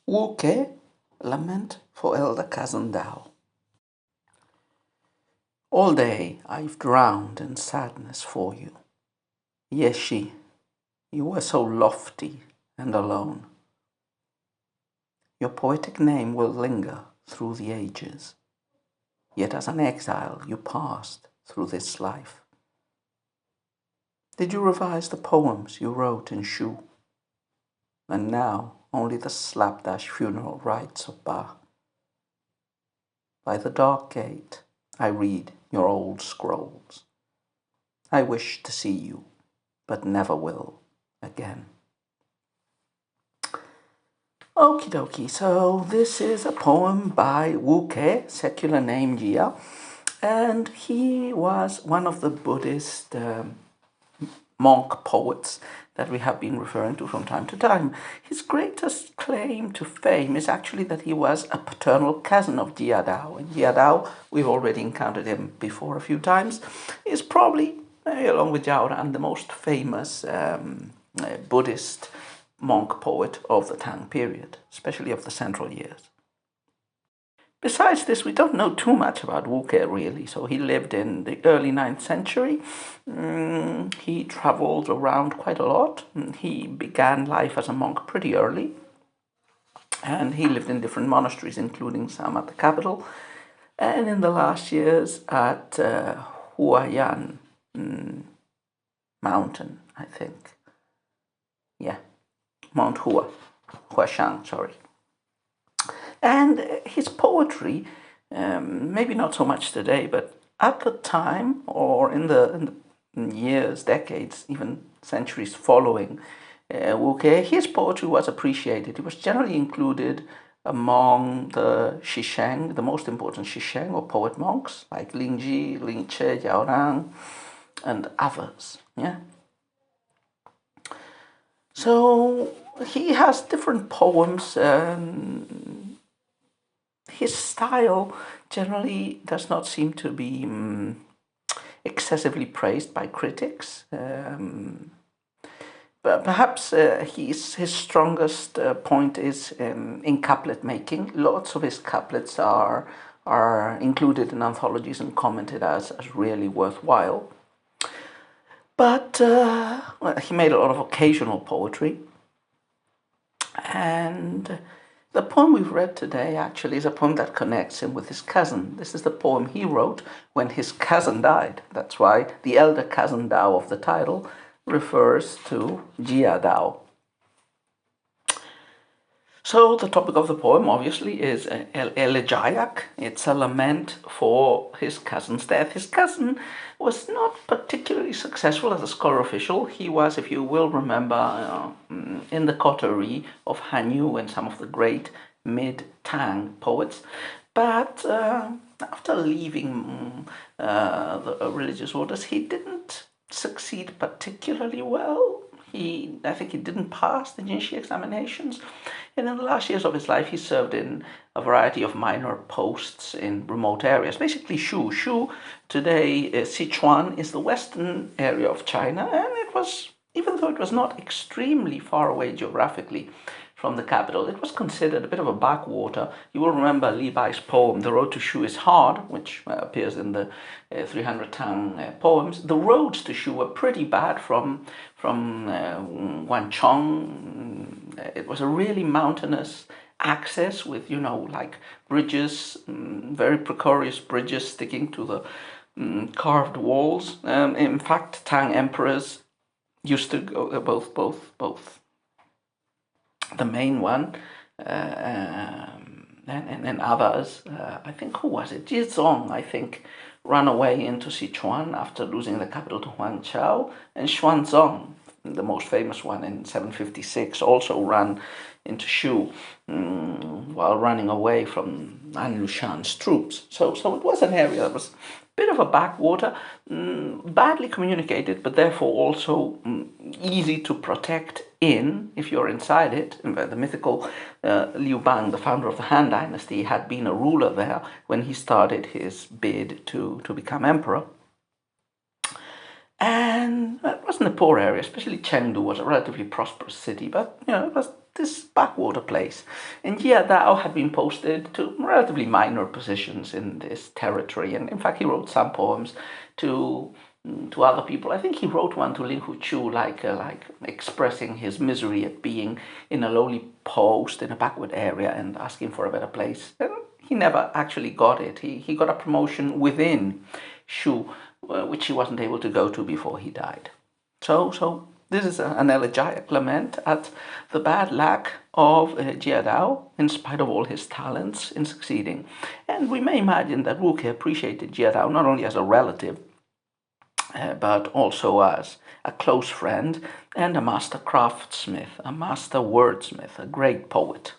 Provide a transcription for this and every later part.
Wuke, Lament for Elder Cousin Dao. All day I've drowned in sadness for you. Yeshi, you were so lofty and alone. Your poetic name will linger through the ages. Yet as an exile you passed through this life. Did you revise the poems you wrote in Shu? And now only the slapdash funeral rites of Ba. By the dark gate I read your old scrolls. I wish to see you, but never will again. Okie dokie, so this is a poem by Wuke, secular name Jia, and he was one of the Buddhist monk poets that we have been referring to from time to time. His greatest claim to fame is actually that he was a paternal cousin of Jia Dao. And Jia Dao, we've already encountered him before a few times, is probably, along with Zhao Ran, the most famous Buddhist monk poet of the Tang period, especially of the central years. Besides this, we don't know too much about Wuke, really. So he lived in the early 9th century. He traveled around quite a lot. He began life as a monk pretty early. And he lived in different monasteries, including some at the capital. And in the last years at Huayan Mountain, I think. Yeah, Mount Huashan, sorry. And his poetry, maybe not so much today, but at the time, or in the years, decades, even centuries following Wuke, his poetry was appreciated. It was generally included among the Shisheng, the most important Shisheng or poet monks, like Lingji, Lingche, Yao Rang, and others. Yeah. So he has different poems. His style generally does not seem to be excessively praised by critics. But perhaps his strongest point is in couplet making. Lots of his couplets are included in anthologies and commented as really worthwhile. But well, he made a lot of occasional poetry. And the poem we've read today actually is a poem that connects him with his cousin. This is the poem he wrote when his cousin died. That's why the elder cousin Dao of the title refers to Jia Dao. So the topic of the poem obviously is elegiac. It's a lament for his cousin's death. His cousin was not particularly successful as a scholar official. He was, if you will remember, in the coterie of Hanyu and some of the great mid-Tang poets. But after leaving the religious orders, he didn't succeed particularly well. I think he didn't pass the Jinshi examinations. And in the last years of his life, he served in a variety of minor posts in remote areas. Basically, Shu today, Sichuan, is the western area of China, and it was, even though it was not extremely far away geographically from the capital, it was considered a bit of a backwater. You will remember Li Bai's poem, The Road to Shu is Hard, which appears in the 300 Tang poems. The roads to Shu were pretty bad from Wanchong. It was a really mountainous access with, like bridges, very precarious bridges sticking to the carved walls. In fact, Tang emperors used to go both. The main one and others. I think, who was it? Jizong, I think, ran away into Sichuan after losing the capital to Huangchao, and Xuanzong, the most famous one in 756, also ran into Shu while running away from An Lushan's troops. So it was an area that was a bit of a backwater, badly communicated, but therefore also easy to protect if you're inside it. The mythical Liu Bang, the founder of the Han Dynasty, had been a ruler there when he started his bid to become emperor. And it wasn't a poor area, especially Chengdu was a relatively prosperous city, but it was this backwater place. And Jia Dao had been posted to relatively minor positions in this territory, and in fact he wrote some poems to other people. I think he wrote one to Lin Chu, like expressing his misery at being in a lowly post in a backward area and asking for a better place. And he never actually got it. He got a promotion within Shu, which he wasn't able to go to before he died. So this is an elegiac lament at the bad luck of Jia Dao, in spite of all his talents in succeeding. And we may imagine that Wuke appreciated Jia Dao not only as a relative, but also as a close friend and a master craftsmith, a master wordsmith, a great poet.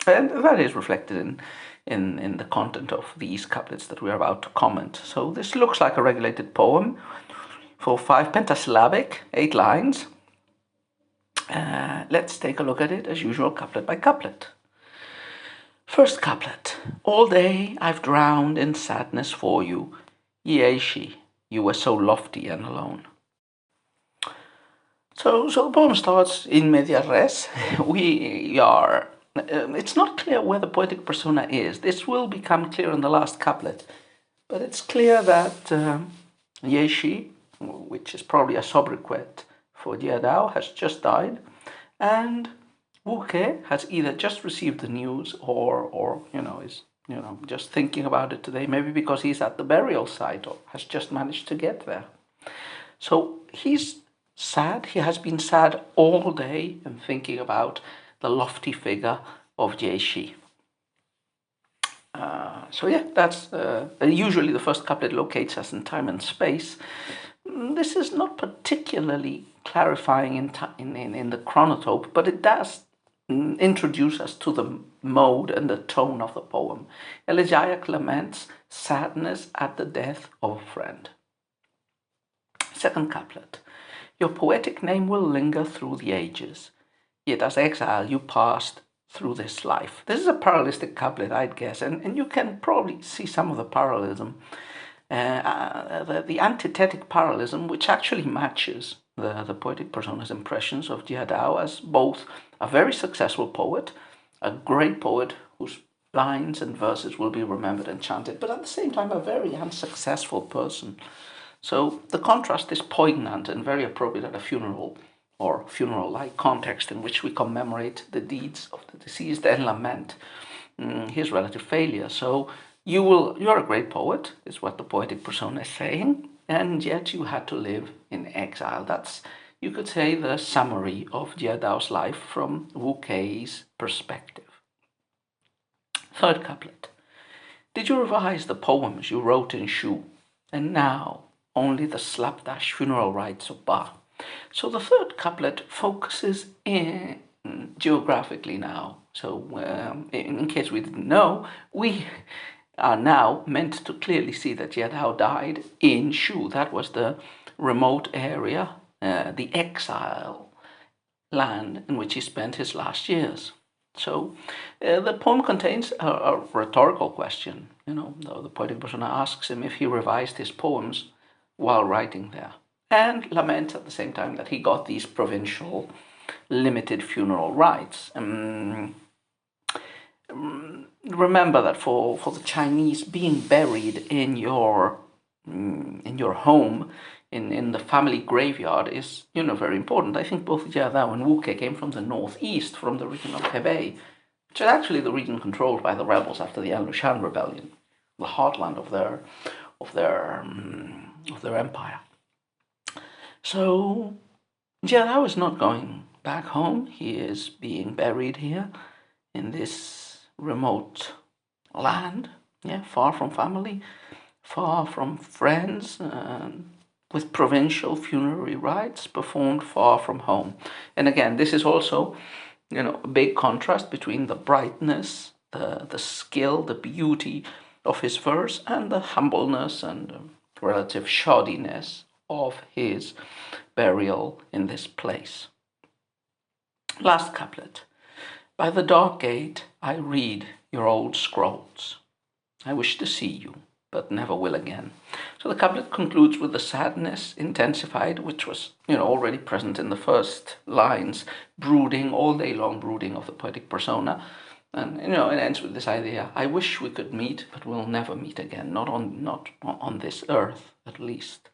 And that is reflected in the content of these couplets that we are about to comment. So this looks like a regulated poem for 5 pentasyllabic, 8 lines. Let's take a look at it as usual, couplet by couplet. First couplet. All day I've drowned in sadness for you, Ye-shi, you were so lofty and alone. So the poem starts in media res. We are. It's not clear where the poetic persona is. This will become clear in the last couplet, but it's clear that Ye-shi, which is probably a sobriquet for Jia Dao, has just died, and Wuke has either just received the news or is just thinking about it today, maybe because he's at the burial site or has just managed to get there. So he's sad. He has been sad all day and thinking about the lofty figure of Ye-shi. That's usually the first couplet locates us in time and space. This is not particularly clarifying in the chronotope, but it does introduce us to the mode and the tone of the poem. Elegiac laments sadness at the death of a friend. Second couplet. Your poetic name will linger through the ages, yet as exile you passed through this life. This is a parallelistic couplet, I'd guess, and you can probably see some of the parallelism, the antithetic parallelism, which actually matches the poetic persona's impressions of Jia Dao as both a very successful poet, a great poet whose lines and verses will be remembered and chanted, but at the same time a very unsuccessful person. So the contrast is poignant and very appropriate at a funeral or funeral-like context in which we commemorate the deeds of the deceased and lament his relative failure. So you're a great poet, is what the poetic persona is saying, and yet you had to live in exile. That's, you could say, the summary of Jia Dao's life from Wuke's perspective. Third couplet. Did you revise the poems you wrote in Shu, and now only the slapdash funeral rites of Ba? So the third couplet focuses in geographically now. So in case we didn't know, we are now meant to clearly see that Jia Dao died in Shu. That was the remote area, the exile land in which he spent his last years. So the poem contains a rhetorical question. The poetic persona asks him if he revised his poems while writing there, and laments at the same time that he got these provincial limited funeral rites. Remember that for the Chinese, being buried in your home, in the family graveyard, is very important. I think both Jia Dao and Wuke came from the northeast, from the region of Hebei, which is actually the region controlled by the rebels after the An Lushan rebellion, the heartland of their empire. So Jia Dao is not going back home. He is being buried here in this remote land, far from family, far from friends, with provincial funerary rites performed far from home. And again, this is also, a big contrast between the brightness, the skill, the beauty of his verse, and the humbleness and relative shoddiness of his burial in this place. Last couplet. By the dark gate I read your old scrolls. I wish to see you. but never will again. So the couplet concludes with the sadness intensified, which was, already present in the first lines, brooding, all day long brooding of the poetic persona. And, it ends with this idea, I wish we could meet, but we'll never meet again, not on this earth, at least.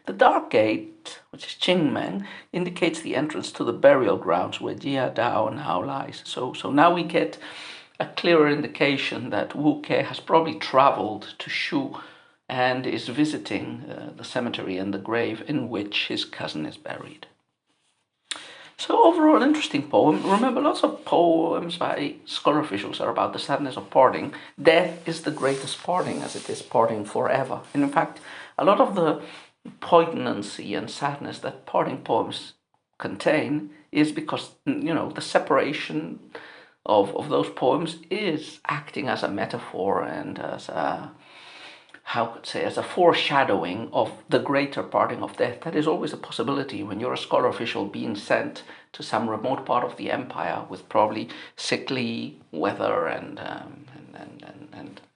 The dark gate, which is Qingmeng, indicates the entrance to the burial grounds where Jia Dao now lies. So now we get a clearer indication that Wuke has probably traveled to Shu and is visiting the cemetery and the grave in which his cousin is buried. So overall, interesting poem. Remember, lots of poems by scholar officials are about the sadness of parting. Death is the greatest parting, as it is parting forever. And in fact, a lot of the poignancy and sadness that parting poems contain is because, the separation of those poems is acting as a metaphor and as a, as a foreshadowing of the greater parting of death. That is always a possibility when you're a scholar official being sent to some remote part of the empire with probably sickly weather and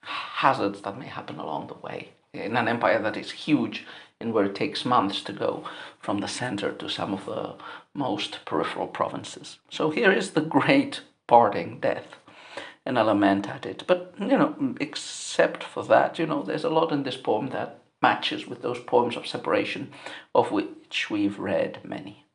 hazards that may happen along the way. In an empire that is huge and where it takes months to go from the center to some of the most peripheral provinces. So here is the great parting, death, and a lament at it. But, except for that, there's a lot in this poem that matches with those poems of separation, of which we've read many.